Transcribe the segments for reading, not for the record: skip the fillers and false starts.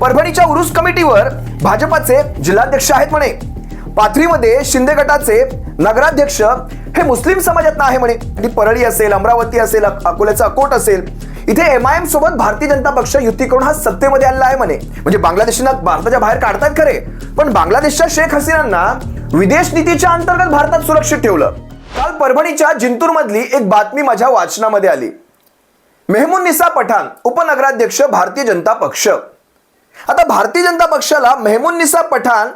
परभणीच्या उरुस कमिटीवर भाजपाचे जिल्हाध्यक्ष आहेत म्हणे. पाथरीमध्ये शिंदे गटाचे नगराध्यक्ष हे मुस्लिम समाजात आहे म्हणे. ती परळी असेल, अमरावती असेल, अकोल्याचा अकोट असेल, इथे एमआयएम सोबत भारतीय जनता पक्ष युती करून हा सत्तेमध्ये आलेला आहे म्हणे. म्हणजे बांगलादेशींना भारताच्या बाहेर काढतात खरे, पण बांगलादेशच्या शेख हसीनांना विदेश नीतीच्या अंतर्गत भारतात सुरक्षित ठेवलं. काल परभणीच्या जिंतूर मधली एक बातमी माझ्या वाचनामध्ये आली. मेहमुन्निसा पठाण उपनगराध्यक्ष भारतीय जनता पक्ष. आता भारतीय जनता पक्षाला मेहमुन्निसा पठाण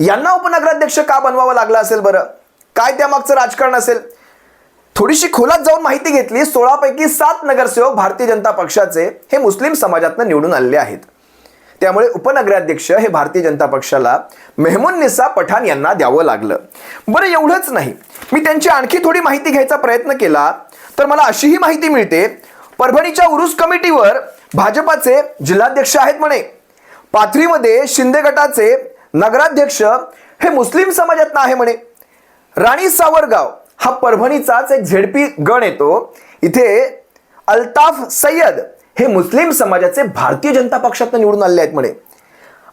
यांना उपनगराध्यक्ष का बनवावं लागलं असेल बरं? काय त्यामागचं राजकारण असेल? थोडीशी खोलात जाऊन माहिती घेतली. 16 पैकी 7 नगरसेवक भारतीय जनता पक्षाचे हे मुस्लिम समाजातून निवडून आलेले आहेत. त्यामुळे उपनगराध्यक्ष हे भारतीय जनता पक्षाला मेहमुन्निसा पठाण यांना द्यावं लागलं. बरं, एवढंच नाही, मी त्यांची आणखी थोडी माहिती घ्यायचा प्रयत्न केला तर मला अशीही माहिती मिळते, परभणीच्या उरुस कमिटीवर भाजपाचे जिल्हाध्यक्ष आहेत म्हणे. पाथरीमध्ये शिंदे गटाचे नगराध्यक्ष हे मुस्लिम समाजात आहे म्हणे. राणी सावरगाव हा परभणीचाच एक झेडपी गण येतो. इथे अल्ताफ सय्यद हे मुस्लिम समाजाचे भारतीय जनता पक्षात निवडून आलेले आहेत म्हणे.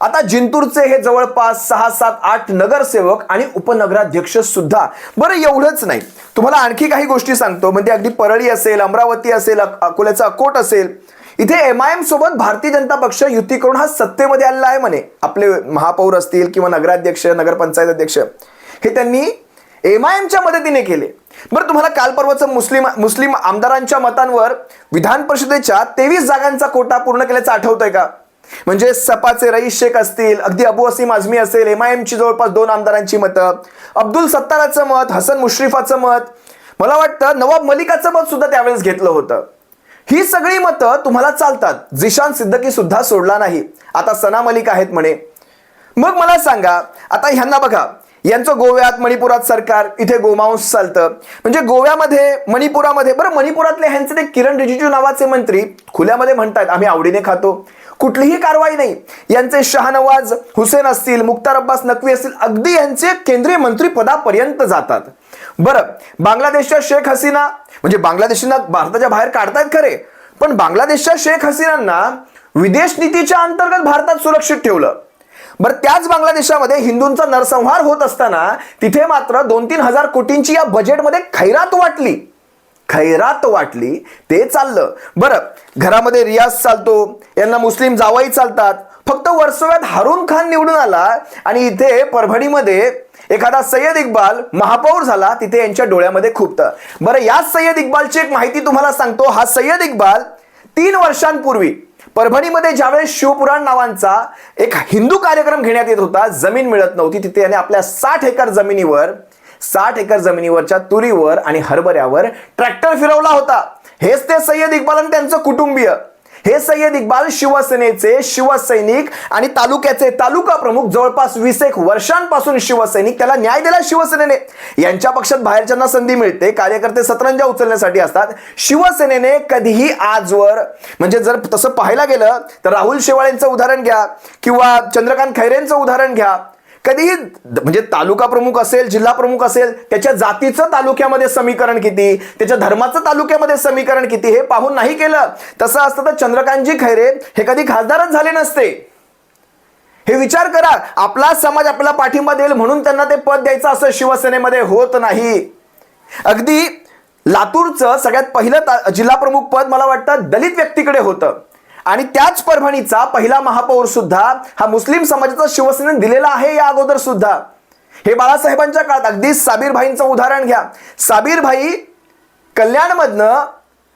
आता जिंतूरचे हे जवळपास 6, 7, 8 नगरसेवक आणि उपनगराध्यक्ष सुद्धा. बरं, एवढंच नाही, तुम्हाला आणखी काही गोष्टी सांगतो. म्हणजे अगदी परळी असेल, अमरावती असेल, अकोल्याचा अकोट असेल, इथे एमआयएम सोबत भारतीय जनता पक्ष युती करून हा सत्तेमध्ये आलेला आहे म्हणे. आपले महापौर असतील किंवा नगराध्यक्ष, नगरपंचायत अध्यक्ष हे त्यांनी एमआयएमच्या मदतीने केले. बरं, तुम्हाला काल परवाचं मुस्लिम आमदारांच्या मतांवर विधान परिषदेच्या 23 जागांचा कोटा पूर्ण केल्याचं आठवतंय का? म्हणजे सपाचे रईस शेख असतील, अगदी अबू वसीम आझमी असेल, एमआयएमची जवळपास 2 आमदारांची मतं, अब्दुल सत्ताराचं मत, हसन मुश्रीफाचं मत, मला वाटतं नवाब मलिकाचं मत सुद्धा त्यावेळेस घेतलं होतं. ही सगळी मतं तुम्हाला चालतात. जिशान सिद्दकी सुद्धा सोडला नाही. आता सना मलिक आहेत म्हणे. मग मला सांगा, आता ह्यांना बघा, यांचं गोव्यात, मणिपुरात सरकार, इथे गोमांस चालतं. म्हणजे गोव्यामध्ये, मणिपुरामध्ये, बरं मणिपुरातले ह्यांचे ते किरण रिजिजू नावाचे मंत्री खुल्यामध्ये म्हणतात आम्ही आवडीने खातो, कुठलीही कारवाई नाही. यांचे शाहनवाज हुसेन असतील, मुख्तार अब्बास नक्वी असतील, अगदी यांचे केंद्रीय मंत्री पदापर्यंत जातात. बरं, बांगलादेशच्या शेख हसीना, म्हणजे बांगलादेशींना भारताच्या बाहेर काढतात खरे, पण बांगलादेशच्या शेख हसीनांना विदेश नीतीच्या अंतर्गत भारतात सुरक्षित ठेवलं. बरं, त्याच बांगलादेशामध्ये हिंदूंचा नरसंहार होत असताना तिथे मात्र 2-3 हजार कोटींची या बजेटमध्ये खैरात वाटली. ते चाललं. बरं, घरामध्ये रियाज चालतो, यांना मुस्लिम जावाई चालतात. फक्त वर्सोव्यात हारून खान निवडून आला आणि इथे परभणीमध्ये एखादा सय्यद इक्बाल महापौर झाला, तिथे यांच्या डोळ्यामध्ये खुपतं. बरं, याच सय्यद इक्बालची एक माहिती तुम्हाला सांगतो. हा सय्यद इक्बाल 3 वर्षांपूर्वी परभणीमध्ये ज्यावेळेस शिवपुराण नावांचा एक हिंदू कार्यक्रम घेण्यात येत होता, जमीन मिळत नव्हती, तिथे याने आपल्या 60 एकर जमिनीवरच्या तुरीवर आणि हरभऱ्यावर ट्रॅक्टर फिरवला होता. हेच ते सय्यद इक्बाल आणि त्यांचं कुटुंबीय. हे सय्यद इक्बाल शिवसेनेचे शिवसैनिक आणि तालुक्याचे तालुका प्रमुख, जवळपास 20 वर्षांपासून शिवसैनिक. त्याला न्याय दिला शिवसेनेने. यांच्या पक्षात बाहेरच्यांना संधी मिळते, कार्यकर्ते सतरंजा उचलण्यासाठी असतात. शिवसेनेने कधीही आजवर, म्हणजे जर तसं पाहायला गेलं तर राहुल शेवाळेंचं उदाहरण घ्या किंवा चंद्रकांत खैरेंचं उदाहरण घ्या, कधीही म्हणजे तालुका प्रमुख असेल, जिल्हा प्रमुख असेल, त्याच्या जातीचं तालुक्यामध्ये समीकरण किती, त्याच्या धर्माचं तालुक्यामध्ये समीकरण किती, हे पाहून नाही केलं. तसं असतं तर चंद्रकांतजी खैरे हे कधी खासदारच झाले नसते. हे विचार करा. आपला समाज आपल्याला पाठिंबा देईल म्हणून त्यांना ते पद द्यायचं असं शिवसेनेमध्ये होत नाही. अगदी लातूरचं सगळ्यात पहिलं जिल्हा प्रमुख पद मला वाटतं दलित व्यक्तीकडे होतं आणि त्याच परभणीचा पहिला महापौर सुद्धा हा मुस्लिम समाजाचा शिवसेनेने दिलेला आहे या अगोदर सुद्धा. हे बाळासाहेबांच्या काळात. अगदी साबीर भाईंचं उदाहरण घ्या. साबीर भाई कल्याणमधनं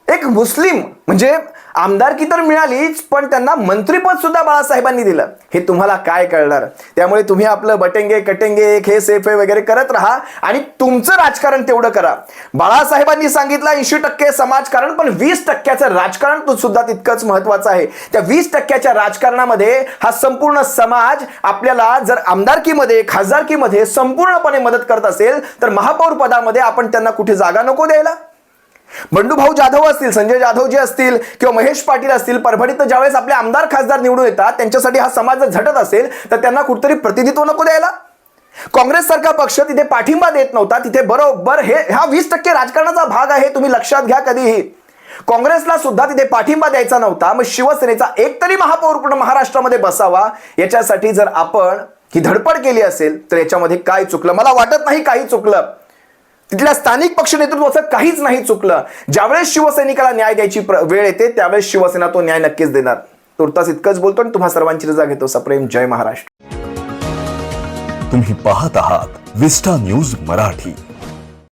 एक मुस्लिम, म्हणजे आमदारकी तर मिळालीच, पण त्यांना मंत्रीपद सुद्धा बाळासाहेबांनी दिलं. हे तुम्हाला काय कळणार? त्यामुळे तुम्ही आपलं बटेंगे कटेंगे हे सेफे वगैरे करत राहा आणि तुमचं राजकारण तेवढं करा. बाळासाहेबांनी सांगितलं 80% समाजकारण, पण 20%चं राजकारण सुद्धा तितकंच महत्वाचं आहे. त्या 20%च्या राजकारणामध्ये हा संपूर्ण समाज आपल्याला जर आमदारकीमध्ये, खासदारकीमध्ये संपूर्णपणे मदत करत असेल तर महापौर पदामध्ये आपण त्यांना कुठे जागा नको द्यायला. बंडूभाऊ जाधव असतील, संजय जाधव जे असतील किंवा महेश पाटील असतील, परभणीत ज्यावेळेस आपले आमदार खासदार निवडून येतात त्यांच्यासाठी हा समाज जर झटत असेल तर त्यांना कुठेतरी प्रतिनिधित्व नको द्यायला. काँग्रेस सारखा पक्ष तिथे पाठिंबा देत नव्हता, तिथे बरोबर ह्या 20% राजकारणाचा भाग आहे, तुम्ही लक्षात घ्या कधीही. काँग्रेसला सुद्धा तिथे पाठिंबा द्यायचा नव्हता, मग शिवसेनेचा एक तरी महापौर पूर्ण महाराष्ट्रामध्ये बसावा याच्यासाठी जर आपण ही धडपड केली असेल तर याच्यामध्ये काय चुकलं? मला वाटत नाही काही चुकलं. तिथल्या स्थानिक पक्ष नेतृत्वाचं काहीच नाही चुकलं. ज्यावेळेस शिवसैनिकाला न्याय द्यायची वेळ येते त्यावेळेस शिवसेना तो न्याय नक्कीच देणार. तुर्तास इतकंच बोलतो आणि तुम्हा सर्वांची रजा घेतो. सप्रेम. जय महाराष्ट्र. तुम्ही पाहत आहात विस्टा न्यूज मराठी.